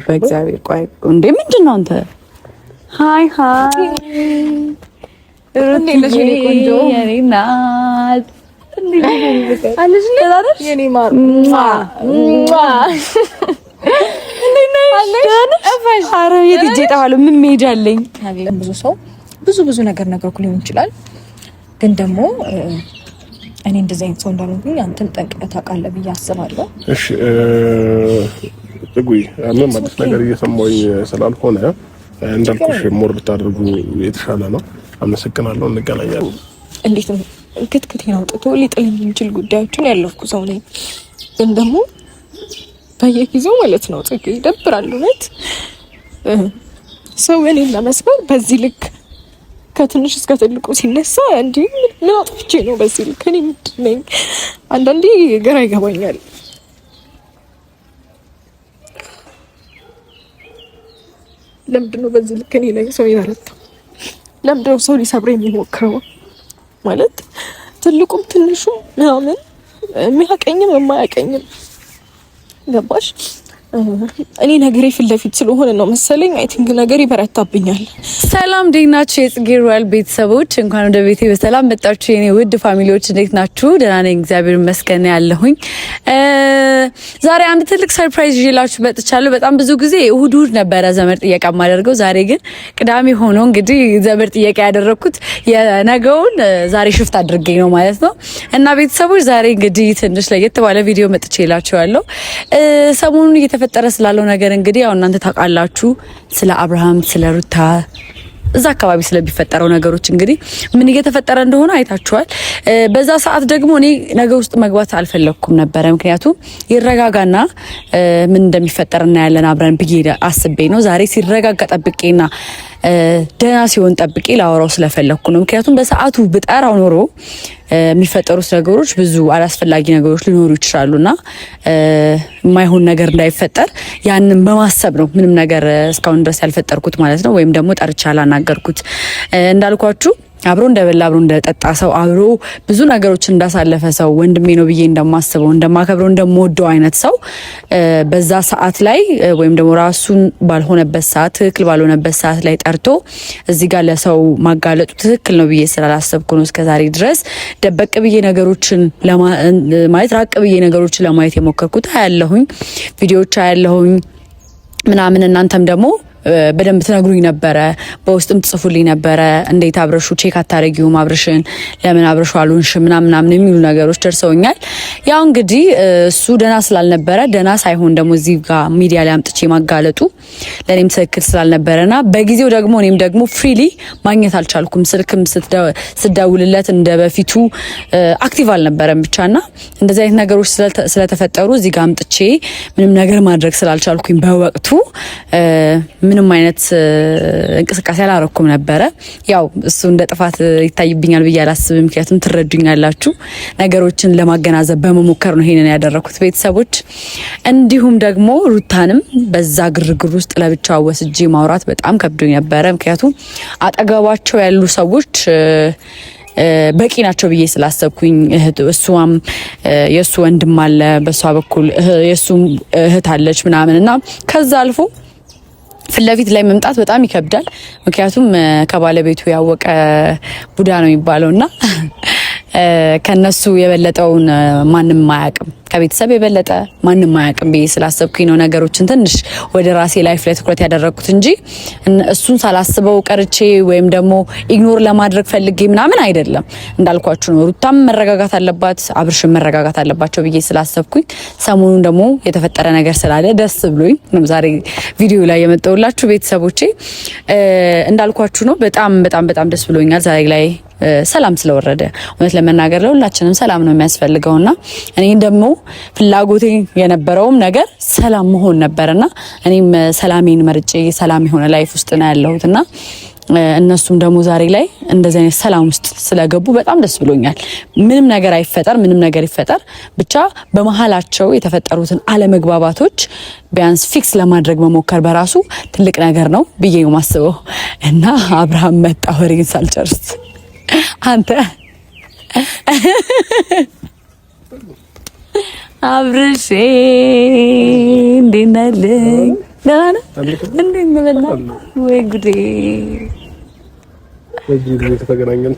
በእግዚአብሔር ቆይ እንዴ ምንድነው አንተ? ሃይ ሩቲ ቆንጆ የኔ ናት። አለሽ የኔ ማር አረ የትጄ ጣዋለ ምን ሜጃለኝ። ብዙ ሰው ብዙ ነገር ሊሆን ይችላል፣ ግን ደግሞ እኔ እንደዚህ አይነት ሰው እንዳልሆንኩኝ አንተም ጠንቅቀህ ታውቃለህ ብዬ አስባለሁ። እሺ ጥጉይ ምንም አዲስ ነገር እየሰማሁኝ ስላልሆነ እንዳልኩሽ ሞር ብታደርጉ የተሻለ ነው። አመሰግናለሁ። እንገናኛለን። እንዴት ነው ክትክቴን አውጥቶ ሊጥለኝ የሚችል ጉዳዮችን ያለፍኩ ሰው ነኝ፣ ግን ደግሞ በየጊዜው ማለት ነው ጥግ ይደብራል። እውነት ሰው እኔን ለመስበር በዚህ ልክ ከትንሽ እስከ ትልቁ ሲነሳ እንዴ ምን አጥፍቼ ነው በዚህ ልክ እኔ ምንድን ነኝ? አንዳንዴ ግራ ይገባኛል። ለምንድን ነው በዚህ ልክ እኔ ላይ ሰው ይበረታው? ለምንድን ነው ሰው ሊሰብረኝ የሚሞክረው? ማለት ትልቁም ትንሹም ምናምን የሚያቀኝም የማያቀኝም ገባሽ? እኔ ነገሬ ፊት ለፊት ስለሆነ ነው መሰለኝ አይ ቲንክ ነገሬ ይበረታብኛል። ሰላም ዴናችሁ የጽጌ ሮያል ቤተሰቦች እንኳን ወደ ቤቴ በሰላም መጣችሁ። የኔ ውድ ፋሚሊዎች እንዴት ናችሁ? ደህና ነኝ እግዚአብሔር ይመስገን ያለሁኝ። ዛሬ አንድ ትልቅ ሰርፕራይዝ ይዤላችሁ መጥቻለሁ። በጣም ብዙ ጊዜ እሁድ ነበረ ዘመድ ጥየቃ የማደርገው፣ ዛሬ ግን ቅዳሜ ሆኖ እንግዲህ ዘመድ ጥየቃ ያደረኩት የነገውን ዛሬ ሽፍት አድርጌ ነው ማለት ነው። እና ቤተሰቦች ዛሬ እንግዲህ ትንሽ ለየት ባለ ቪዲዮ መጥቼላችኋለሁ። ሰሞኑን እየተፈጠረ ስላለው ነገር እንግዲህ ያው እናንተ ታውቃላችሁ። ስለ አብርሃም ስለ ሩታ እዛ አካባቢ ስለሚፈጠረው ነገሮች እንግዲህ ምን እየተፈጠረ እንደሆነ አይታችኋል። በዛ ሰዓት ደግሞ እኔ ነገር ውስጥ መግባት አልፈለኩም ነበር፣ ምክንያቱም ይረጋጋና ምን እንደሚፈጠር እናያለን አብረን ብዬ አስቤ ነው። ዛሬ ሲረጋጋ ጠብቄና ደህና ሲሆን ጠብቄ ላወራው ስለፈለኩ ነው። ምክንያቱም በሰዓቱ ብጠራው ኖሮ የሚፈጠሩት ነገሮች ብዙ አላስፈላጊ ነገሮች ሊኖሩ ይችላሉና የማይሆን ነገር እንዳይፈጠር ያንን በማሰብ ነው ምንም ነገር እስካሁን ድረስ ያልፈጠርኩት ማለት ነው። ወይም ደግሞ ጠርቻ አላናገርኩት። እንዳልኳችሁ አብሮ እንደበላ አብሮ እንደጠጣ ሰው አብሮ ብዙ ነገሮችን እንዳሳለፈ ሰው ወንድሜ ነው ብዬ እንደማስበው እንደማከብረው እንደምወደው አይነት ሰው በዛ ሰዓት ላይ ወይም ደግሞ ራሱን ባልሆነበት ሰዓት ትክክል ባልሆነበት ሰዓት ላይ ጠርቶ እዚህ ጋር ለሰው ማጋለጡ ትክክል ነው ብዬ ስላላሰብኩ ነው እስከዛሬ ድረስ ደበቅ ብዬ ነገሮችን ማለት ራቅ ብዬ ነገሮችን ለማየት የሞከርኩት። አያለሁኝ ቪዲዮዎች አያለሁኝ ምናምን እናንተም ደግሞ በደንብ ትነግሩኝ ነበረ፣ በውስጥም ትጽፉልኝ ነበረ። እንዴት አብረሹ ቼክ አታረጊውም? አብረሽን ለምን አብረሹ አሉንሽ ምናምን የሚሉ ነገሮች ደርሰውኛል። ያው እንግዲህ እሱ ደና ስላልነበረ ደና ሳይሆን ደግሞ እዚህ ጋር ሚዲያ ላይ አምጥቼ ማጋለጡ ለኔም ትክክል ስላልነበረና በጊዜው ደግሞ እኔም ደግሞ ፍሪሊ ማግኘት አልቻልኩም። ስልክም ስደውልለት እንደበፊቱ አክቲቭ አልነበረም ብቻና እንደዚህ አይነት ነገሮች ስለተፈጠሩ እዚህ ጋር አምጥቼ ምንም ነገር ማድረግ ስላልቻልኩኝ በወቅቱ ምንም አይነት እንቅስቃሴ አላረኩም ነበረ። ያው እሱ እንደ ጥፋት ይታይብኛል ብዬ አላስብም፣ ምክንያቱም ትረዱኛላችሁ። ነገሮችን ለማገናዘብ በመሞከር ነው ይሄንን ያደረኩት ቤተሰቦች። እንዲሁም ደግሞ ሩታንም በዛ ግርግር ውስጥ ለብቻው ወስጄ ማውራት በጣም ከብዶኝ ነበረ፣ ምክንያቱም አጠገባቸው ያሉ ሰዎች በቂ ናቸው ብዬ ስላሰብኩኝ እሷም የሱ ወንድም አለ በሷ በኩል የሱ እህት አለች ምናምንና ከዛ አልፎ ፍለፊት ላይ መምጣት በጣም ይከብዳል። ምክንያቱም ከባለቤቱ ያወቀ ቡዳ ነው የሚባለውና ከነሱ የበለጠውን ማንም አያውቅም፣ ከቤተሰብ የበለጠ ማንም አያውቅም ብዬ ስላሰብኩኝ ነው ነገሮችን ትንሽ ወደ ራሴ ላይፍ ላይ ትኩረት ያደረኩት እንጂ እሱን ሳላስበው ቀርቼ ወይም ደግሞ ኢግኖር ለማድረግ ፈልጌ ምናምን አይደለም። እንዳልኳችሁ ነው ሩታም መረጋጋት አለባት፣ አብርሽም መረጋጋት አለባቸው ብዬ ስላሰብኩኝ ሰሞኑን ደግሞ የተፈጠረ ነገር ስላለ ደስ ብሎኝ ነው ዛሬ ቪዲዮ ላይ የመጣሁላችሁ ቤተሰቦቼ። እንዳልኳችሁ ነው በጣም ደስ ብሎኛል ዛሬ ላይ ሰላም ስለወረደ። እውነት ለመናገር ለሁላችንም ሰላም ነው የሚያስፈልገውና እኔ ደግሞ ፍላጎቴ የነበረውም ነገር ሰላም መሆን ነበርና እኔም ሰላሜን መርጬ ሰላም የሆነ ላይፍ ውስጥ ነው ያለሁትና እነሱም ደግሞ ዛሬ ላይ እንደዚህ አይነት ሰላም ውስጥ ስለገቡ በጣም ደስ ብሎኛል። ምንም ነገር ይፈጠር ብቻ በመሃላቸው የተፈጠሩትን አለመግባባቶች ቢያንስ ፊክስ ለማድረግ መሞከር በራሱ ትልቅ ነገር ነው ብዬ ነው የማስበው። እና አብርሃም መጣ ወሬን ሳልጨርስ አንተ አብርሽ እንዴት ነህ? ደህና ነህ? እንዴት ነህ? በላ ወይ ጉዴ! በዚህ ቤት ተገናኘን።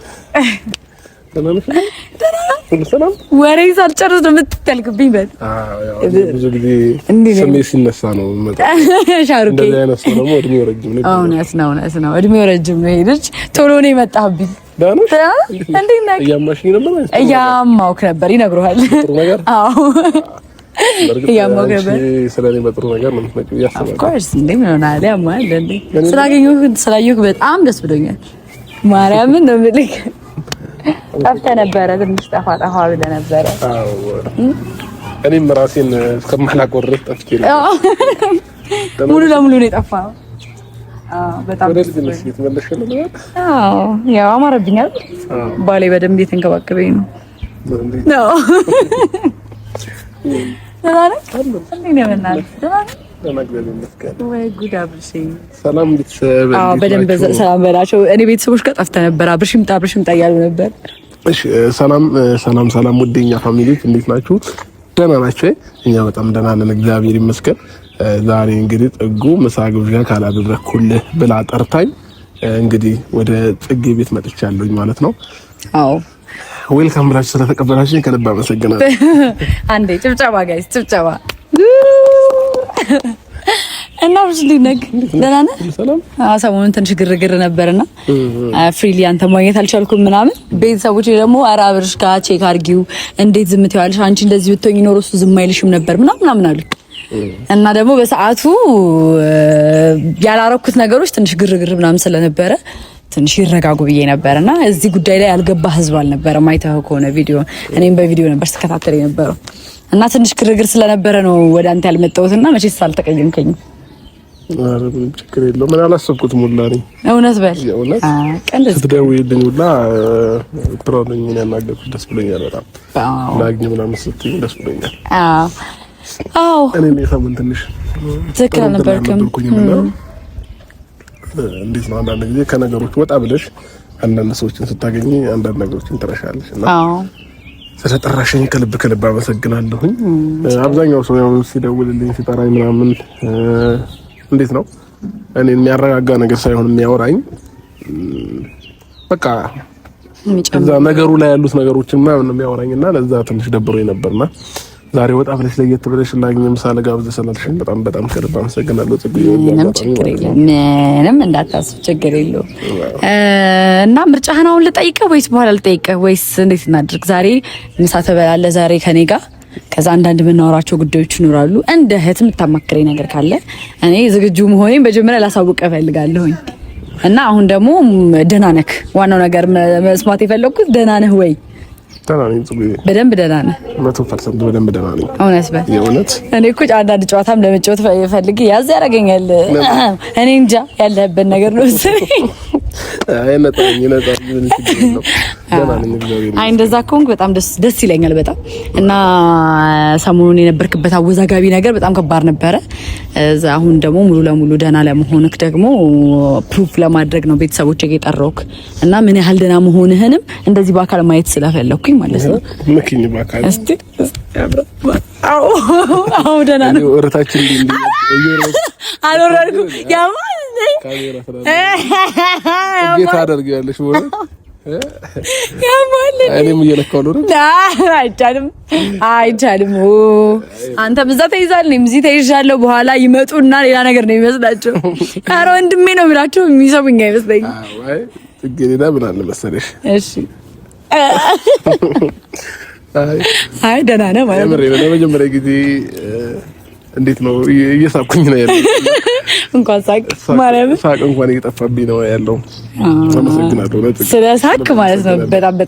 ደህና ነሽ? ሁሉ ሰላም? ወሬ ሳልጨርስ ነው የምትጠልቅብኝ። ብዙ ጊዜ ስሜት ሲነሳ ነው የምመጣው። ሻሩቄ እንደዚህ አይነት ሰው ደግሞ እድሜው ረጅም ነው። እውነት ነው። እድሜው ረጅም ነው። ሄደች ቶሎ ነው የመጣህብኝ። ዳንሽ እንዴት ነህ? እያማሽኝ ነበር ማለት ነው። እያማውክ ነበር ይነግሩሃል። ጥሩ ነገር አዎ ስለኔ በጥሩ ነገር ነው የምትመጪው ያስባል። ኦፍ ኮርስ እንዴ ምን ሆናለ? ያማል እንዴ ስላየሁህ በጣም ደስ ብሎኛል። ማርያምን ነው የምልህ። ጠፍተህ ነበረ፣ ትንሽ ጠፋ ብለህ ነበረ። አዎ እኔም ራሴን እስከማላቆርጥ ጠፍቼ ነው። ሙሉ ለሙሉ ነው የጠፋው። በጣም ወደ ልጅ ተመለሽልኝ ነው። ያው አማረብኛል። ባሌ በደንብ እየተንከባከበኝ ነው። ነው ሰላም ቤተሰብ፣ በደንብ ሰላም በላቸው። እኔ ቤተሰቦች ጋር ጠፍተህ ነበር። አብርሽም እያሉ ነበር። እሺ ሰላም ውዴኛ ፋሚሊዎች እንዴት ናችሁ? ደህና ናችሁ? እኛ በጣም ደህና ነን፣ እግዚአብሔር ይመስገን። ዛሬ እንግዲህ ጥጉ ምሳ ግብዣ ካላደረኩልህ ብላ ጠርታኝ እንግዲህ ወደ ጽጌ ቤት መጥቻለሁኝ ማለት ነው። አዎ ዌልካም ብላችሁ ስለተቀበላችሁኝ ከልብ አመሰግናለሁ። አንዴ ጭብጨባ ጋይስ፣ ጭብጨባ እና ደህና ነህ? ሰሞኑን ትንሽ ግርግር ነበርና ፍሪሊ አንተ ማግኘት አልቻልኩም ምናምን። ቤተሰቦቼ ደግሞ ኧረ አብርሽ ጋር ቼክ አድርጊው፣ እንዴት ዝም ትይዋለሽ? አንቺ እንደዚህ ብትሆኚ ኖሮ እሱ ዝም አይልሽም ነበር ምናምን አሉ። እና ደግሞ በሰዓቱ ያላረኩት ነገሮች ትንሽ ግርግር ምናምን ስለነበረ ትንሽ ይረጋጉ ብዬ ነበርና እዚህ ጉዳይ ላይ ያልገባ ህዝብ አልነበረም። አይተኸው ከሆነ ቪዲዮ እኔም በቪዲዮ ነበር ስከታተል የነበረው እና ትንሽ ግርግር ስለነበረ ነው ወደ አንተ ያልመጣሁትና መቼስ አልተቀየምከኝም። አረ ችግር የለውም። ምን አላሰብኩትም ሁላ ነኝ። እውነት በል ቀንደስ ስትደውይልኝ ሁላ ፕሮብሌም ምን ያናገርኩሽ ደስ ብሎኛል በጣም። ላግኝ ምናምን ስትይኝ ደስ ብሎኛል። አዎ እኔ ሰሞኑን ትንሽ ትክክል ነበርክም። እንዴት ነው አንዳንድ ጊዜ ከነገሮች ወጣ ብለሽ አንዳንድ ሰዎችን ስታገኚ አንዳንድ ነገሮችን ትረሻለሽ እና ስለጠራሽኝ ከልብ አመሰግናለሁኝ። አብዛኛው ሰው ያው ሲደውልልኝ ሲጠራኝ ምናምን እንዴት ነው እኔ የሚያረጋጋ ነገር ሳይሆን የሚያወራኝ በቃ እዛ ነገሩ ላይ ያሉት ነገሮችን ምናምን ነው የሚያወራኝና ለዛ ትንሽ ደብሮኝ ነበርና ዛሬ ወጣ ብለሽ ለየት ብለሽ ላግኝ ምሳሌ ጋብዘሽ ስላልሽኝ በጣም ከልብ አመሰግናለሁ። ምንም እንዳታስብ ችግር የለውም። እና ምርጫህን አሁን ልጠይቅህ ወይስ በኋላ ልጠይቅህ ወይስ እንዴት እናድርግ? ዛሬ ምሳ ትበላለህ ዛሬ ከኔ ጋር። ከዛ አንዳንድ የምናወራቸው ጉዳዮች ይኖራሉ። እንደ እህት የምታማክረኝ ነገር ካለ እኔ ዝግጁ መሆኔን መጀመሪያ ላሳውቅህ እፈልጋለሁኝ። እና አሁን ደግሞ ደህና ነህ? ዋናው ነገር መስማት የፈለኩት ደህና ነህ ወይ? ደህና ነኝ። በደንብ ደህና ነኝ። 100% በደንብ ደህና ነኝ። እውነት በል የእውነት እኔ እኮ አንዳንድ ጨዋታም ለመጫወት ፈልጌ ያዝ ያደርገኛል። እኔ እንጃ ያለህበት ነገር ነው መሰለኝ። አይ ነጣኝ ነው ደህና ነኝ እግዚአብሔር። አይ እንደዛ ከሆንክ በጣም ደስ ይለኛል በጣም። እና ሰሞኑን የነበርክበት አወዛጋቢ ነገር በጣም ከባድ ነበረ። አሁን ደግሞ ሙሉ ለሙሉ ደህና ለመሆንክ ደግሞ ፕሩፍ ለማድረግ ነው ቤተሰቦቼ የጠራሁክ እና ምን ያህል ደህና መሆንህንም እንደዚህ በአካል ማየት ስለፈለኩኝ ማለት ነው። ምክኝ በአካል እስቲ አዎ ደህና ነው። ወረታችን እንዴ አልወረድኩም ያማል ካሜራ ጌታ አደርጋለሽ ወረ ያማል እኔም እየለካው ነው። አይቻልም። አንተ ብዛ ተይዛል፣ እኔም እዚህ ተይዣለሁ። በኋላ ይመጡና ሌላ ነገር ነው የሚመስላቸው። ኧረ ወንድሜ ነው ብላችሁ የሚሰሙኝ አይመስለኝም። አይ ትግሬዳ ምን አለ መሰለሽ። እሺ አይ ደህና ነህ ማለት ነው። ለመጀመሪያ ጊዜ እንዴት ነው እየሳቅኩኝ ነው ያለው። እንኳን ሳቅ ማለት ሳቅ እንኳን እየጠፋብኝ ነው ያለው። አመሰግናለሁ ስለ ሳቅ ማለት ነው። በጣም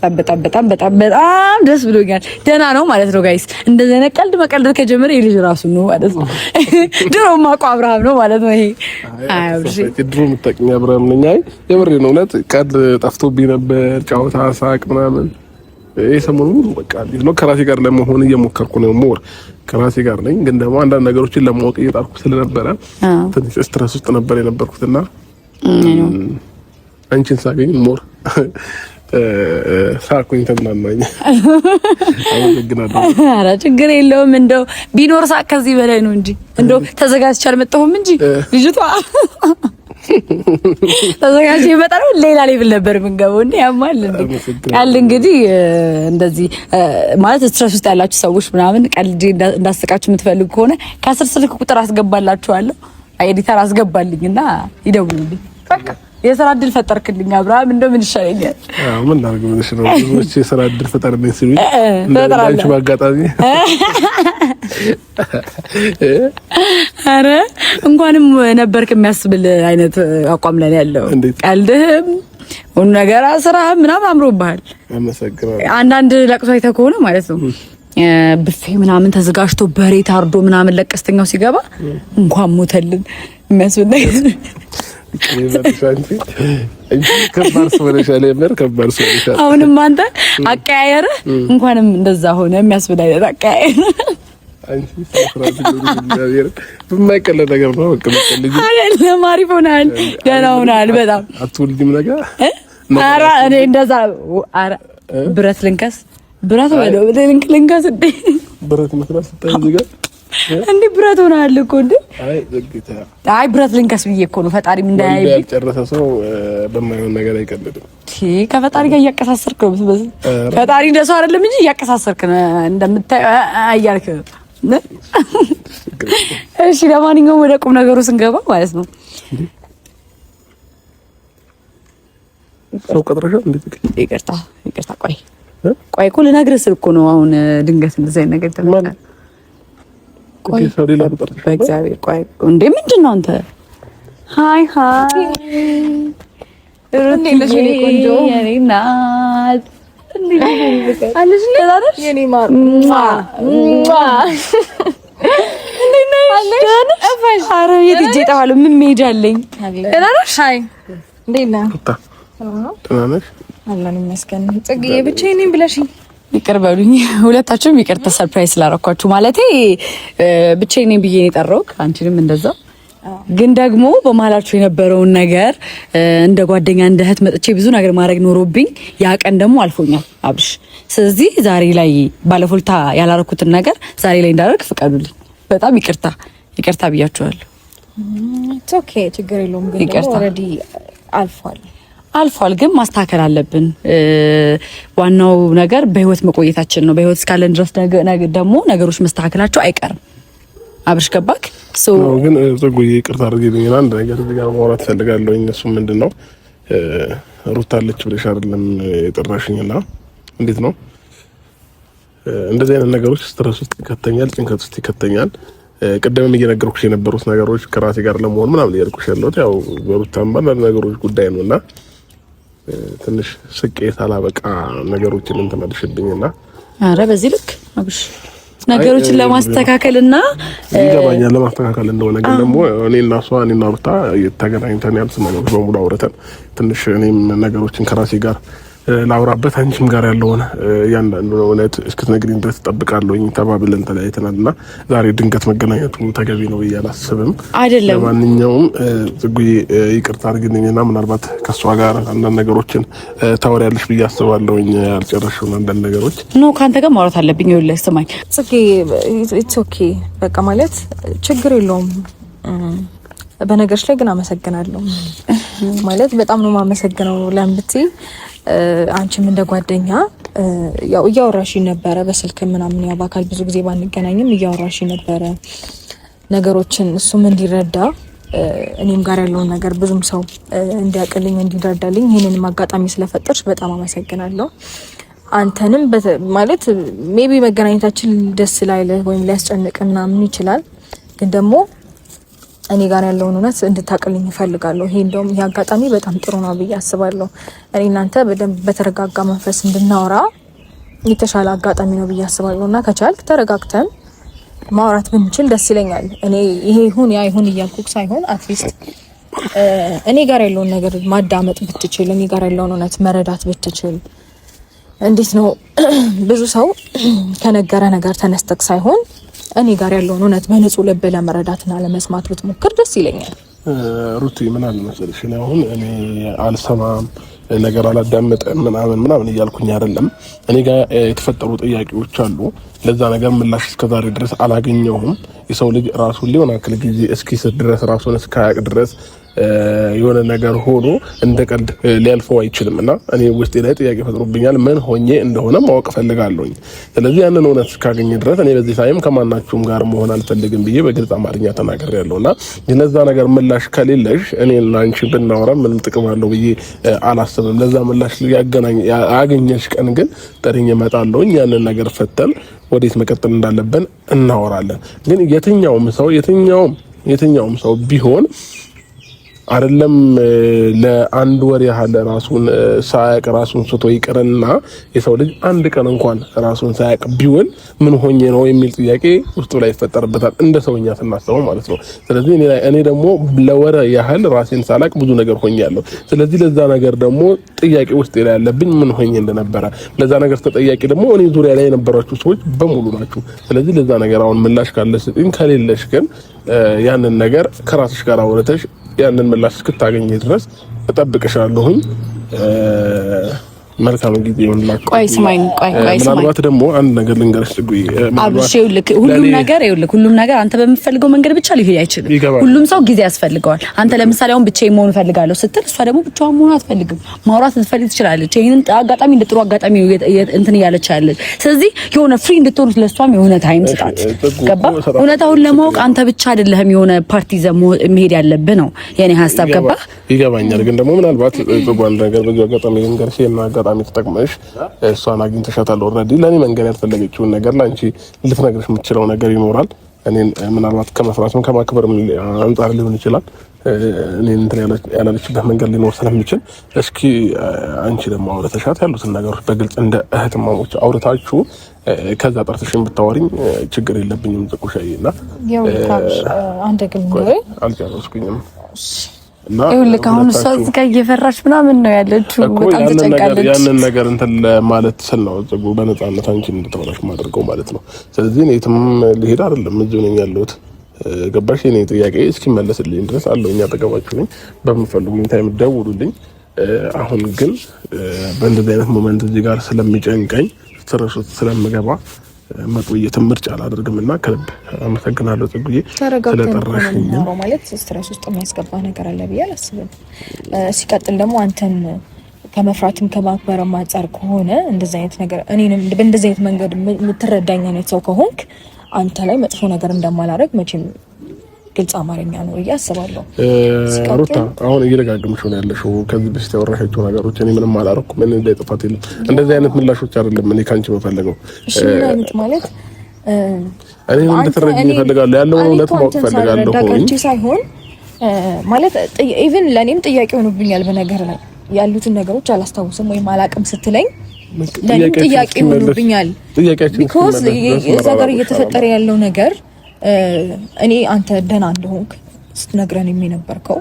ደስ ብሎኛል። ደህና ነው ማለት ነው ጋይስ። እንደዚህ አይነት ቀልድ መቀልድ ከጀመረ የልጅ ራሱ ነው ማለት ነው። ድሮ ማቆ አብርሃም ነው ማለት ነው። ይሄ አብርሽ ድሮ የምታውቂኝ አብርሃም ነኝ። አይ የምሬ ነው። እውነት ቀልድ ጠፍቶብኝ ነበር። ጫወታ ሳቅ ምናምን ሰሞኑን በቃ ነው ከራሴ ጋር ለመሆን እየሞከርኩ ነው። ሞር ከራሴ ጋር ነኝ፣ ግን ደግሞ አንዳንድ ነገሮችን ለማወቅ እየጣርኩ ስለነበረ ትንሽ ስትረስ ውስጥ ነበር የነበርኩትና አንቺን ሳገኝ ሞር ሳኩኝ ተናናኝ። ኧረ ችግር የለውም። እንደው ቢኖር ሳቅ ከዚህ በላይ ነው እንጂ እንደው ተዘጋጅቼ አልመጣሁም እንጂ ልጅቷ ተዘጋጅቼ የመጣው ሌላ ሌቭል ነበር የምንገባው። እንዴ ያማል እንዴ ቃል እንግዲህ እንደዚህ ማለት ስትረስ ውስጥ ያላችሁ ሰዎች ምናምን ቀልጄ እንዳስቃችሁ የምትፈልጉ ከሆነ ከስር ስልክ ቁጥር አስገባላችኋለሁ። ኤዲተር አስገባልኝና ይደውሉልኝ። በቃ የሥራ እድል ፈጠርክልኝ አብርሃም፣ እንደምን ይሻለኛል? ምን ላድርግ ብለሽ ነው? ብዙዎች የሥራ እድል ፈጠርልኝ ሲሉኝ እንደዚህ በአጋጣሚ ኧረ እንኳንም ነበርክ የሚያስብል አይነት አቋም ላይ ያለው ቀልድህም ሁሉ ነገር ስራህም ምናምን አምሮብሃል። አመሰግናለሁ። አንዳንድ ለቅሶ አይተህ ከሆነ ማለት ነው ብፌ ምናምን ተዘጋጅቶ በሬ ታርዶ ምናምን ለቀስተኛው ሲገባ እንኳን ሞተልን የሚያስብል ነገር አሁንም አንተ አቀያየርህ እንኳንም እንደዛ ሆነ የሚያስብል አይነት አቀያየር በማይቀለድ ነገር ነው። አይደለም አሪፍ ሆናል፣ ደህና ሆናል በጣም አትወልጂም ነገር ኧረ እኔ እንደዛ ኧረ ብረት ልንከስ ብረት ወለው ልንከስ እንደ ብረት መስራት ስታይ ጋር እንዴ ብረት ሆናል እኮ እንዴ! አይ ዘግይታ አይ ብረት ልንከስ ብዬ እኮ ነው። ፈጣሪም እንዳያይ ያልጨረሰ ሰው በማይሆን ነገር አይቀልድም። ከፈጣሪ ጋር እያቀሳሰርክ ነው። ፈጣሪ እንደሱ አይደለም እንጂ እያቀሳሰርክ ነው እንደምታይ አያልክ። እሺ ለማንኛውም ወደ ቁም ነገሩ ስንገባ ማለት ነው ሰው ቀጥረሻል እንዴ? ይቅርታ ቆይ እኮ ልነግርህ ስል እኮ ነው። አሁን ድንገት እንደዚህ አይነት ነገር ተመጣጣ ቆይ ሰው ሌላ ተጠርሽ በእግዚአብሔር ቆይ እንዴ ምንድን ነው አንተ? ሃይ ሩቲ ለሽኒ ቆንጆ የኔ ናት እንዴ አለሽ ለዳርሽ የኔ ማር ኧረ የት ሂጅ እጠፋለሁ? ምን መሄጃ አለኝ? ለዳርሽ ሃይ እንዴት ነህ? ተናነሽ አላን ይመስገን። ጽጌዬ ብቻዬን ነኝ ብለሽኝ ይቅር በሉኝ። ሁለታችሁም ይቅርታ ሰርፕራይዝ ስላደረኳችሁ። ማለቴ ብቻዬን ነኝ ብዬ ነው የጠራሁት፣ አንቺንም እንደዛው። ግን ደግሞ በመሀላችሁ የነበረውን ነገር እንደ ጓደኛ እንደ እህት መጥቼ ብዙ ነገር ማድረግ ኖሮብኝ ያ ቀን ደግሞ አልፎኛል አብርሽ። ስለዚህ ዛሬ ላይ ባለፎልታ ያላረኩትን ነገር ዛሬ ላይ እንዳደርግ ፍቀዱልኝ። በጣም ይቅርታ ብያችኋለሁ። ኦኬ ችግር የለውም። ግን ደግሞ ኦልሬዲ አልፏል ግን ማስተካከል አለብን። ዋናው ነገር በህይወት መቆየታችን ነው። በህይወት እስካለን ድረስ ደግሞ ነገሮች መስተካከላቸው አይቀርም። አብርሽ ገባክ? ግን ዘጉዬ ይቅርታ አድርጊልኝ። አንድ ነገር እዚህ ጋር ማውራት ፈልጋለሁ። እሱ ምንድነው ሩታለች ብለሽ አይደለም የጠራሽኝና እንዴት ነው እንደዚህ አይነት ነገሮች ስትረስ ውስጥ ይከተኛል፣ ጭንቀት ውስጥ ይከተኛል። ቀደምም እየነገርኩሽ የነበሩት ነገሮች ከራሴ ጋር ለመሆን ምናምን እያልኩሽ ያለሁት ያው በሩታም ባለ ነገሮች ጉዳይ ነውና ትንሽ ስቄት አላበቃ ነገሮችን እንተመልሽብኝና አረ በዚህ ልክ አብሽ ነገሮችን ለማስተካከልና ይገባኛል ለማስተካከል እንደሆነ ግን ደግሞ እኔና ሩታ ተገናኝተን ያሉት ነገሮች በሙሉ አውርተን ትንሽ እኔም ነገሮችን ከራሴ ጋር ላውራበት አንቺም ጋር ያለውን ያንዳንዱ እውነት እስክትነግሪኝ ድረስ እጠብቃለሁኝ ተባብለን ተለያይተናልና ዛሬ ድንገት መገናኘቱ ተገቢ ነው ብዬ አላስብም። አይደለም ለማንኛውም ጽጉዬ ይቅርታ አድርግልኝና ምናልባት ከሷ ጋር አንዳንድ ነገሮችን ታወሪያለሽ ብዬ አስባለሁኝ። ያልጨረሽውን አንዳንድ ነገሮች ነው ካንተ ጋር ማውራት አለብኝ። ይኸውልህ ስማኝ ጽጌ ኢትስ ኦኬ በቃ ማለት ችግር የለውም። በነገርሽ ላይ ግን አመሰግናለሁ ማለት በጣም ነው የማመሰግነው። ለምብቲ አንቺም እንደ ጓደኛ ያው እያወራሽኝ ነበረ በስልክ ምናምን ያው በአካል ብዙ ጊዜ ባንገናኝም እያወራሽኝ ነበረ ነገሮችን እሱም እንዲረዳ እኔም ጋር ያለውን ነገር ብዙም ሰው እንዲያቅልኝ እንዲረዳልኝ ይሄንን አጋጣሚ ስለፈጠርሽ በጣም አመሰግናለሁ። አንተንም ማለት ሜቢ መገናኘታችን ደስ ላይልህ ወይም ሊያስጨንቅ ምናምን ይችላል ግን ደግሞ እኔ ጋር ያለውን እውነት እንድታቅልኝ እፈልጋለሁ። ይሄ እንደውም ይሄ አጋጣሚ በጣም ጥሩ ነው ብዬ አስባለሁ። እኔ እናንተ በደንብ በተረጋጋ መንፈስ እንድናወራ የተሻለ አጋጣሚ ነው ብዬ አስባለሁ እና ከቻልክ ተረጋግተን ማውራት ብንችል ደስ ይለኛል። እኔ ይሄ ይሁን ያ ይሁን እያልኩ ሳይሆን አትሊስት እኔ ጋር ያለውን ነገር ማዳመጥ ብትችል፣ እኔ ጋር ያለውን እውነት መረዳት ብትችል። እንዴት ነው ብዙ ሰው ከነገረ ነገር ተነስተክ ሳይሆን እኔ ጋር ያለውን እውነት በንጹህ ልብ ለመረዳትና ለመስማት ብትሞክር ደስ ይለኛል። ሩቲ ምን አለ መሰለሽ አሁን እኔ አልሰማም ነገር አላዳመጠም ምናምን እያልኩኝ አይደለም። እኔ ጋር የተፈጠሩ ጥያቄዎች አሉ። ለዛ ነገር ምላሽ እስከዛሬ ድረስ አላገኘሁም። የሰው ልጅ ራሱን ሊሆን አክል ጊዜ እስኪስት ድረስ ራሱን እስካያቅ ድረስ የሆነ ነገር ሆኖ እንደ ቀልድ ሊያልፈው አይችልም እና እኔ ውስጤ ላይ ጥያቄ ፈጥሮብኛል። ምን ሆኜ እንደሆነ ማወቅ ፈልጋለሁኝ። ስለዚህ ያንን እውነት እስካገኘ ድረስ እኔ በዚህ ታይም ከማናችሁም ጋር መሆን አልፈልግም ብዬ በግልጽ አማርኛ ተናግሬያለሁና ለዛ ነገር ምላሽ ከሌለሽ እኔና አንቺ ብናወራ ምንም ጥቅም አለው ብዬ አላስብም። ለዛ ምላሽ ያገኘሽ ቀን ግን ጠሪኝ እመጣለሁኝ። ያንን ነገር ፈተን ወዴት መቀጠል እንዳለብን እናወራለን። ግን የትኛውም ሰው ቢሆን አይደለም ለአንድ ወር ያህል ራሱን ሳያቅ ራሱን ስቶ ይቅርና የሰው ልጅ አንድ ቀን እንኳን ራሱን ሳያቅ ቢውል ምን ሆኜ ነው የሚል ጥያቄ ውስጡ ላይ ይፈጠርበታል፣ እንደ ሰውኛ ስናስበው ማለት ነው። ስለዚህ እኔ ደግሞ ለወር ያህል ራሴን ሳላቅ ብዙ ነገር ሆኛለሁ። ስለዚህ ለዛ ነገር ደግሞ ጥያቄ ውስጥ ላይ ያለብኝ ምን ሆኜ እንደነበረ፣ ለዛ ነገር ተጠያቂ ደግሞ እኔ ዙሪያ ላይ የነበራችሁ ሰዎች በሙሉ ናችሁ። ስለዚህ ለዛ ነገር አሁን ምላሽ ካለሽ ስጪኝ፣ ከሌለሽ ግን ያንን ነገር ከራስሽ ጋር አውርተሽ ያንን ምላሽ እስክታገኝ ድረስ እጠብቅሻለሁኝ። መልካም ጊዜ ይሁንላችሁ። ቆይ ስማኝ። ምናልባት ደግሞ አንድ ነገር ልንገርሽ ጽጉዬ፣ ሁሉም ነገር አንተ በምትፈልገው መንገድ ብቻ ሊሄድ አይችልም። ሁሉም ሰው ጊዜ ያስፈልገዋል። አንተ ለምሳሌ አሁን ብቻዬን መሆን እፈልጋለሁ ስትል እሷ ደግሞ ብቻዋን መሆን አትፈልግም። ማውራት ልትፈልግ ትችላለች። ይሄንን አጋጣሚ እንደ ጥሩ አጋጣሚ እንትን እያለች ያለች። ስለዚህ የሆነ ፍሪ እንድትሆን ለሷም የሆነ ታይም ስጣት። ገባ? እውነታውን ለማወቅ አንተ ብቻ አይደለህም የሆነ ፓርቲ መሄድ ያለብህ ነው የኔ ሀሳብ። ገባ? ይገባኛል። ግን ደግሞ ምናልባት ጽጓን ነገር በዚህ አጋጣሚ ልንገርሽ በጣም ተጠቅመሽ እሷን አግኝተሻታል። ኦልሬዲ ለኔ መንገር ያልፈለገችውን ነገር ላንቺ ልትነግርሽ የምትችለው ነገር ይኖራል። እኔን ምናልባት ከመፍራትም ከማክበርም አንጻር ሊሆን ይችላል። እኔን እንትን ያላለችበት መንገድ ሊኖር ስለሚችል እስኪ አንቺ ደግሞ አውርተሻት ያሉትን ነገሮች በግልጽ እንደ እህትማሞች አውርታችሁ ከዛ ጠርተሽን ብታወሪኝ ችግር የለብኝም። ጽቁሻዬና ያው ታሽ አንተ ግን ነው አልጨረስኩኝም። ይኸውልህ አሁን እሷ እዚህ ጋር እየፈራች ምናምን ነው ያለችው። በጣም ተጨንቃለች። ያንን ነገር እንትን ለማለት ስል ነው ጽጉ በነፃነት አንቺን እንድትወራሽ ማድረገው ማለት ነው። ስለዚህ እኔ የትም ልሄድ አይደለም፣ እዚሁ ነኝ ያለሁት። ገባሽ? የኔ ጥያቄ እስኪመለስልኝ ድረስ አለሁኝ፣ አጠገባችሁ ነኝ። በምፈልጉኝ ታይም ደውሉልኝ። አሁን ግን በእንደዚህ አይነት ሞመንት እዚህ ጋር ስለሚጨንቀኝ ስትረሱ ስለምገባ መቆየትን ምርጫ አላደርግምና ከልብ አመሰግናለሁ ጽጉዬ ስለጠራሽኝ። ማለት ስትረስ ውስጥ የሚያስገባ ነገር አለ ብዬ አላስብም። ሲቀጥል ደግሞ አንተን ከመፍራትም ከማክበርም አንጻር ከሆነ እንደዚህ አይነት ነገር እኔንም በእንደዚህ አይነት መንገድ የምትረዳኝ አይነት ሰው ከሆንክ አንተ ላይ መጥፎ ነገር እንደማላደርግ መቼም ግልጽ አማርኛ ነው እያስባለሁ። ሩታ አሁን እየደጋገምሽ ነው ያለሽው። ከዚህ በፊት ያወራሻቸው ነገሮች እኔ ምንም አላደረኩም፣ ምን እንደ ጥፋት የለም። እንደዚህ አይነት ምላሾች አይደለም እኔ ካንቺ የምፈልገው። እሺ አይነት ማለት እኔ እንድትረጂኝ እፈልጋለሁ፣ ያለውን እውነት ማወቅ እፈልጋለሁ። ሆይ ሳይሆን ማለት ኢቭን ለኔም ጥያቄ ሆኖብኛል። በነገር ላይ ያሉትን ነገሮች አላስታውስም ወይም አላቅም ስትለኝ ለኔም ጥያቄ ሆኖብኛል። ቢኮዝ የዛ ጋር እየተፈጠረ ያለው ነገር እኔ አንተ ደህና እንደሆንክ ስትነግረን የሚነበርከው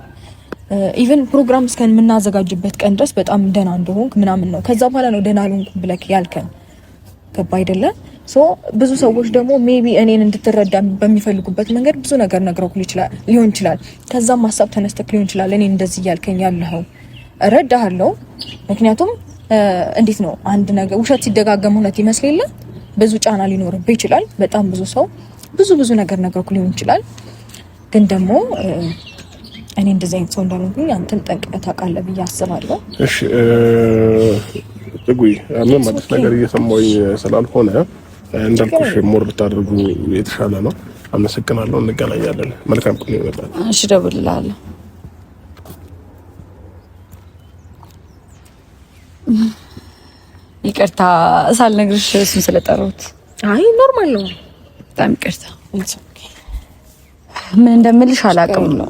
ኢቭን ፕሮግራም እስከምናዘጋጅበት ቀን ድረስ በጣም ደህና እንደሆንክ ምናምን ነው። ከዛ በኋላ ነው ደህና አልሆንኩም ብለክ ያልከን። ገባ አይደለ? ሶ ብዙ ሰዎች ደግሞ ሜቢ እኔን እንድትረዳ በሚፈልጉበት መንገድ ብዙ ነገር ነግረውክ ሊሆን ይችላል። ከዛም ሀሳብ ተነስተክ ሊሆን ይችላል እኔ እንደዚህ እያልከኝ ያለኸው። እረዳሃለሁ። ምክንያቱም እንዴት ነው አንድ ነገር ውሸት ሲደጋገም እውነት ይመስል የለ? ብዙ ጫና ሊኖርብህ ይችላል። በጣም ብዙ ሰው ብዙ ነገር ነግረውክ ሊሆን ይችላል። ግን ደግሞ እኔ እንደዚህ አይነት ሰው እንዳልሆንኩኝ አንተም ጠንቅቀህ ታውቃለህ ብዬ አስባለሁ። እሺ ጽጉይ ምንም አዲስ ነገር እየሰማሁኝ ስላልሆነ እንዳልኩሽ ሞር ብታደርጉ የተሻለ ነው። አመሰግናለሁ። እንገናኛለን። መልካም ቀን ይሁንልህ። እሺ እደውልልሃለሁ። ይቅርታ ሳልነግርሽ እሱን ስለጠራሁት። አይ ኖርማል ነው። በጣም ይቅርታ። ምን እንደምልሽ አላውቅም ነው።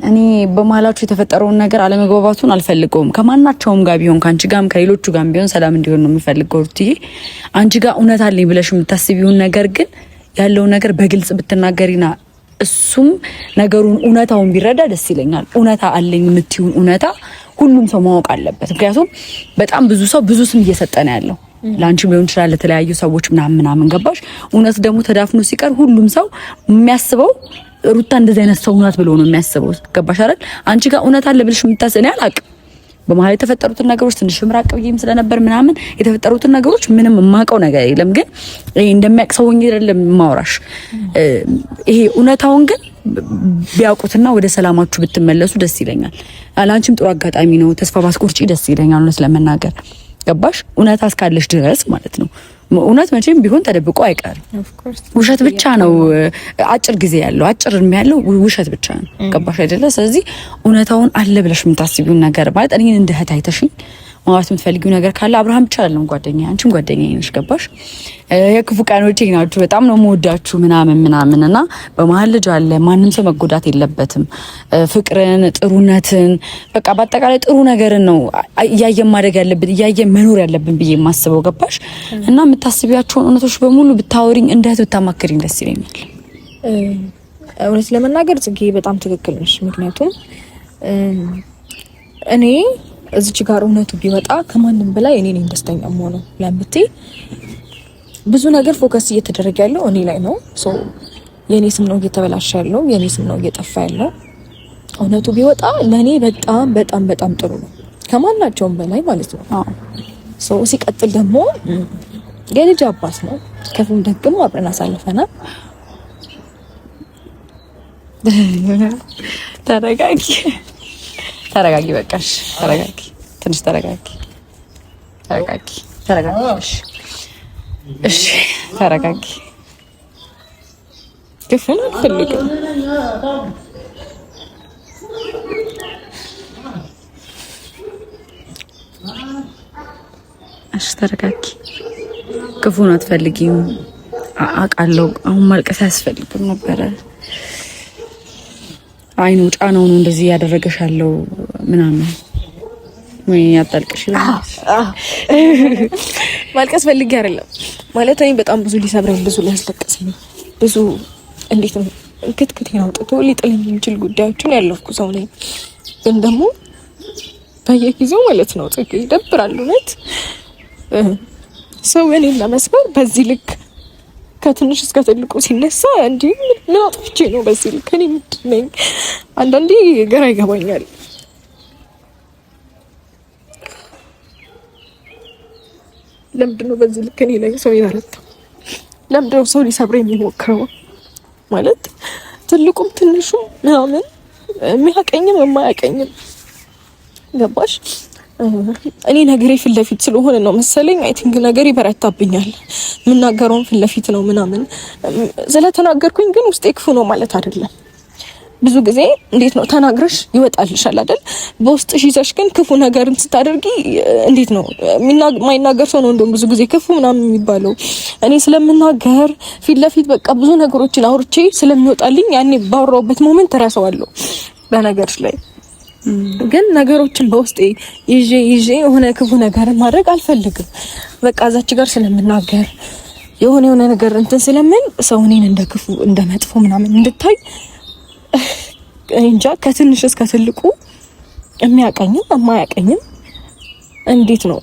እኔ በመሀላችሁ የተፈጠረውን ነገር አለመግባባቱን አልፈልገውም። ከማናቸውም ጋር ቢሆን ከአንቺ ጋርም ከሌሎቹ ጋርም ቢሆን ሰላም እንዲሆን ነው የምፈልገው። ሩትዬ አንቺ ጋር እውነት አለኝ ብለሽ የምታስቢውን ነገር ግን ያለው ነገር በግልጽ ብትናገሪና እሱም ነገሩን እውነታውን ቢረዳ ደስ ይለኛል። እውነታ አለኝ የምትይውን እውነታ ሁሉም ሰው ማወቅ አለበት። ምክንያቱም በጣም ብዙ ሰው ብዙ ስም እየሰጠ ነው ያለው። ላንቺ ሊሆን ይችላል ለተለያዩ ሰዎች ምናምን ገባሽ። እውነት ደግሞ ተዳፍኖ ሲቀር ሁሉም ሰው የሚያስበው ሩታ እንደዚህ አይነት ሰው ናት ብሎ ነው የሚያስበው። ገባሽ አይደል? አንቺ ጋር እውነት አለ ብለሽ የምታስበው አላውቅም። በመሀል የተፈጠሩትን ነገሮች ትንሽ ምራቅ ብዬም ስለነበር ምናምን የተፈጠሩትን ነገሮች ምንም የማውቀው ነገር የለም። ግን ይሄ እንደሚያውቅ ሰው አይደለም ማውራሽ። ይሄ እውነታውን ግን ቢያውቁትና ወደ ሰላማችሁ ብትመለሱ ደስ ይለኛል። አላንቺም ጥሩ አጋጣሚ ነው። ተስፋ ባስቆርጪ ደስ ይለኛል እውነት ለመናገር ገባሽ? እውነት እስካለሽ ድረስ ማለት ነው። እውነት መቼም ቢሆን ተደብቆ አይቀርም። ውሸት ብቻ ነው አጭር ጊዜ ያለው አጭር እድሜ ያለው ውሸት ብቻ ነው። ገባሽ አይደለ? ስለዚህ እውነታውን አለ ብለሽ የምታስቢው ነገር ማለት እኔን እንደ እህት አይተሽኝ ማለት የምትፈልጊው ነገር ካለ አብርሃም ብቻ አይደለም ጓደኛዬ፣ አንቺም ጓደኛዬ ነሽ። ገባሽ? የክፉ ቀኖቼ ናችሁ። በጣም ነው የምወዳችሁ ምናምን እና በመሀል ልጅ አለ። ማንም ሰው መጎዳት የለበትም። ፍቅርን፣ ጥሩነትን በቃ በአጠቃላይ ጥሩ ነገርን ነው እያየን ማደግ ያለብን እያየን መኖር ያለብን ብዬ የማስበው ገባሽ? እና የምታስቢያቸውን እውነቶች በሙሉ ብታወሪኝ እንደ እህት ብታማክሪኝ ደስ ይለኛል። እውነት ለመናገር ጽጌ በጣም ትክክል ነሽ። ምክንያቱም እኔ እዚች ጋር እውነቱ ቢወጣ ከማንም በላይ እኔ ነኝ ደስተኛ የምሆነው። ለምትይ ብዙ ነገር ፎከስ እየተደረገ ያለው እኔ ላይ ነው። ሶ የኔ ስም ነው እየተበላሸ ያለው፣ የኔ ስም ነው እየጠፋ ያለው። እውነቱ ቢወጣ ለኔ በጣም በጣም በጣም ጥሩ ነው ከማናቸውም በላይ ማለት ነው። ሶ ሲቀጥል ደግሞ የልጅ አባት ነው። ከፉም ደግም አብረን አሳልፈናል። ተረጋጊ በቃሽ፣ ተረጋጊ፣ ትንሽ ተረጋጊ። እሺ ተረጋጊ። ክፉን አልፈልግም። እሺ ተረጋጊ። ክፉን አትፈልጊም አውቃለሁ። አሁን ማልቀስ አያስፈልግም ነበረ። አይኑ ጫናው ነው እንደዚህ ያደረገሻለው ምናምን ወይ ያጣልቅሽ ይላል። ማልቀስ ፈልጌ አይደለም ማለት እኔ በጣም ብዙ ሊሰብረኝ ብዙ ሊያስለቅሰኝ ብዙ እንዴት ነው ክትክቴን አውጥቶ ሊጥለኝ የሚችል ጉዳዮችን ያለፍኩ ሰው ነኝ። ግን ደግሞ በየጊዜው ማለት ነው ጽጌ ይደብራል እውነት ሰው እኔን ለመስበር በዚህ ልክ ከትንሽ እስከ ትልቁ ሲነሳ እንዴ ምን አጥፍቼ ነው በዚህ ልክ እኔ ምንድን ነኝ? አንዳንዴ ግራ ይገባኛል። ለምንድን ነው በዚህ ልክ እኔ ላይ ሰው ይበረታው? ለምንድን ነው ሰው ሊሰብረኝ የሚሞክረው? ማለት ትልቁም ትንሹም ምናምን የሚያቀኝም የማያቀኝም ገባሽ? እኔ ነገሬ ፊት ለፊት ስለሆነ ነው መሰለኝ አይ ቲንክ ነገሬ ይበረታብኛል። የምናገረውን ፊት ለፊት ነው ምናምን ስለተናገርኩኝ ግን ውስጤ ክፉ ነው ማለት አይደለም። ብዙ ጊዜ እንዴት ነው ተናግረሽ ይወጣልሻል አይደል? በውስጥሽ ይዘሽ ግን ክፉ ነገርን ስታደርጊ እንዴት ነው ማይናገር ሰው ነው እንደውም ብዙ ጊዜ ክፉ ምናምን የሚባለው። እኔ ስለምናገር ፊት ለፊት በቃ ብዙ ነገሮችን አውርቼ ስለሚወጣልኝ ያኔ ባወራውበት ሞመንት ተራሰዋለሁ በነገርሽ ላይ ግን ነገሮችን በውስጤ ይዤ የሆነ ክፉ ነገር ማድረግ አልፈልግም። በቃ እዛች ጋር ስለምናገር የሆነ ነገር እንትን ስለምን ሰው እኔን እንደ ክፉ እንደ መጥፎ ምናምን እንድታይ እንጃ። ከትንሽ እስከ ትልቁ የሚያቀኝም የማያቀኝም እንዴት ነው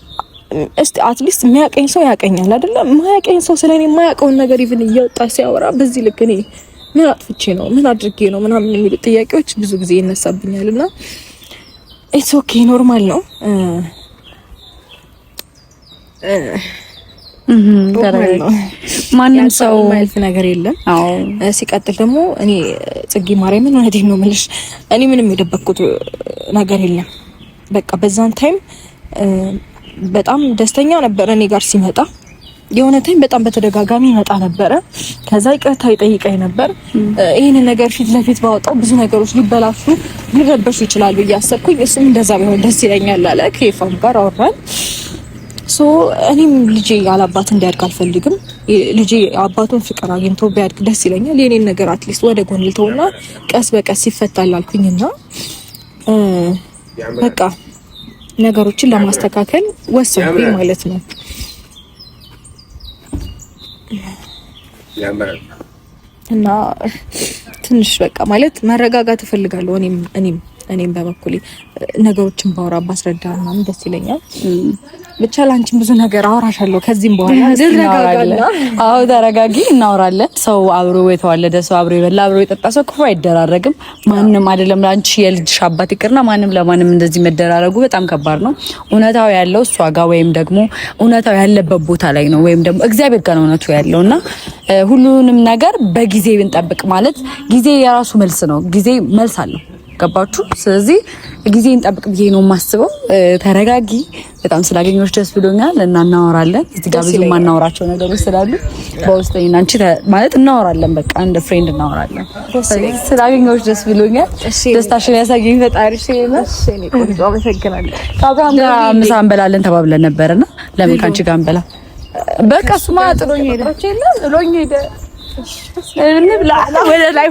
እስቲ አትሊስት የሚያቀኝ ሰው ያቀኛል አይደለ? የማያቀኝ ሰው ስለኔ የማያቀውን ነገር ኢቭን እያወጣ ሲያወራ በዚህ ልክ እኔ ምን አጥፍቼ ነው ምን አድርጌ ነው ምናምን የሚሉ ጥያቄዎች ብዙ ጊዜ ይነሳብኛልና ኢትስ ኦኬ ኖርማል ነው። ማንም ሰው ማይልፍ ነገር የለም። አዎ ሲቀጥል ደግሞ እኔ ጽጌ ማርያምን እውነቴን ነው የምልሽ እኔ ምንም የደበቅኩት ነገር የለም። በቃ በዛን ታይም በጣም ደስተኛ ነበር እኔ ጋር ሲመጣ የሆነ ታይም በጣም በተደጋጋሚ ይመጣ ነበረ። ከዛ ይቅርታ ይጠይቀኝ ነበር። ይሄን ነገር ፊት ለፊት ባወጣው ብዙ ነገሮች ሊበላሹ ሊረበሹ ይችላሉ እያሰብኩኝ እሱም እንደዛ ቢሆን ደስ ይለኛል አለ። ከይፋም ጋር አወራን። ሶ እኔም ልጄ ያላባት እንዲያድግ አልፈልግም። ልጄ አባቱን ፍቅር አግኝቶ ቢያድግ ደስ ይለኛል። የኔን ነገር አትሊስት ወደ ጎን ልተውና ቀስ በቀስ ይፈታል አልኩኝና በቃ ነገሮችን ለማስተካከል ወሰንኩኝ ማለት ነው። እና ትንሽ በቃ ማለት መረጋጋት እፈልጋለሁ። እኔም እኔም በበኩሌ ነገሮችን ባወራ ባስረዳ ምናምን ደስ ይለኛል። ብቻ ላንቺም ብዙ ነገር አወራሻለሁ ከዚህም በኋላ እናወራለን። አዎ ተረጋጊ፣ እናወራለን። ሰው አብሮ የተዋለደ ሰው አብሮ የበላ አብሮ የጠጣ ሰው ክፉ አይደራረግም። ማንም አይደለም ላንቺ የልጅሽ አባት ይቅርና ማንም ለማንም እንደዚህ መደራረጉ በጣም ከባድ ነው። እውነታው ያለው እሷ ጋር ወይም ደግሞ እውነታው ያለበት ቦታ ላይ ነው ወይም ደግሞ እግዚአብሔር ጋር ነው እውነቱ ያለውና ሁሉንም ነገር በጊዜ ብንጠብቅ ማለት ጊዜ የራሱ መልስ ነው። ጊዜ መልስ አለው። ገባችሁ? ስለዚህ ጊዜን ጠብቅ ብዬ ነው የማስበው። ተረጋጊ። በጣም ስላገኘሁሽ ደስ ብሎኛል እና እናወራለን። እዚህ ጋር ብዙ ማናወራቸው ነገሮች ስላሉ በውስጠኛ አንቺ ማለት እናወራለን። በቃ እንደ ፍሬንድ እናወራለን። ስላገኘሁሽ ደስ ብሎኛል። ደስታሽን ያሳየኝ ፈጣሪ። እሺ እኔ ቆንጆ አመሰግናለሁ። ከአብርሃም ጋር ምሳ እንበላለን ተባብለን ነበርና ለምን ካንቺ ጋር እንበላ? በቃ እሱማ ጥሎኝ ሄደ። ጥሎኝ ሄደ። እንብላ ወደ ላይ